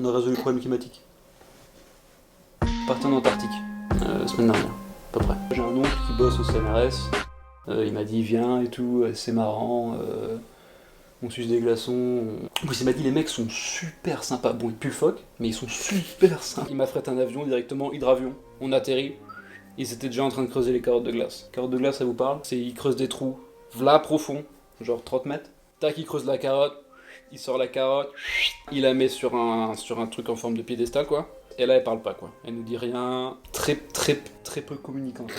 On a résolu le problème climatique. Parti en Antarctique, la semaine dernière, à peu près. J'ai un oncle qui bosse au CNRS, il m'a dit viens et tout, c'est marrant, on suce des glaçons. En plus il m'a dit les mecs sont super sympas, bon ils puent le phoque, mais ils sont super sympas. Il m'a affrété un avion directement, hydravion, on atterrit, ils étaient déjà en train de creuser les carottes de glace. Carottes de glace ça vous parle? C'est ils creusent des trous, v'là profond, genre 30 mètres, tac il creuse la carotte, il sort la carotte, il la met sur un truc en forme de piédestal quoi. Et là elle parle pas quoi, elle nous dit rien, très peu communicante.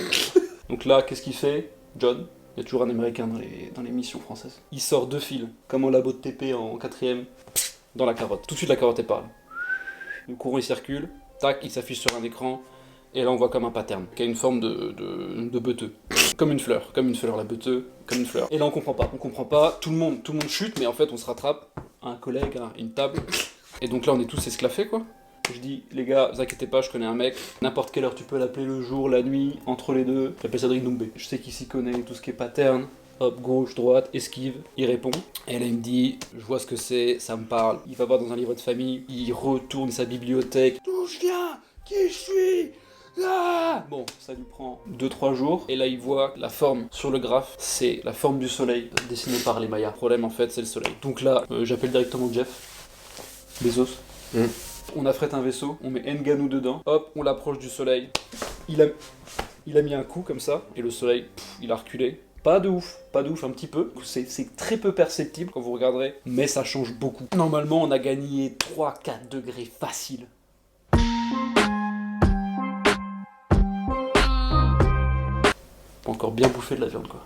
Donc là qu'est-ce qu'il fait? John, il y a toujours un américain dans les missions françaises. Il sort 2 fils, comme en labo de TP en 4ème, dans la carotte. Tout de suite la carotte elle parle. Le courant il circule, tac, il s'affiche sur un écran, et là on voit comme un pattern, qui a une forme de beuteux. Comme une fleur la beuteux, comme une fleur. Et là on comprend pas, tout le monde chute, mais en fait on se rattrape, un collègue, une table, et donc là on est tous esclaffés quoi. Je dis, les gars, vous inquiétez pas, je connais un mec, n'importe quelle heure tu peux l'appeler, le jour, la nuit, entre les deux, j'appelle Cédric Doumbé. Je sais qu'il s'y connaît, tout ce qui est pattern, hop, gauche, droite, esquive, il répond. Et là il me dit, je vois ce que c'est, ça me parle, il va voir dans un livre de famille, il retourne sa bibliothèque. D'où je viens? Qui je suis? Ah bon, ça lui prend 2-3 jours, et là il voit la forme sur le graphe, c'est la forme du soleil dessinée par les Mayas. Le problème en fait c'est le soleil. Donc là, j'appelle directement Jeff Bezos. On affrète un vaisseau, on met Ngannou dedans, hop, on l'approche du soleil. Il a mis un coup comme ça, et le soleil, il a reculé. Pas de ouf, un petit peu. C'est très peu perceptible quand vous regarderez, mais ça change beaucoup. Normalement, on a gagné 3-4 degrés facile. Pas encore bien bouffé de la viande, quoi.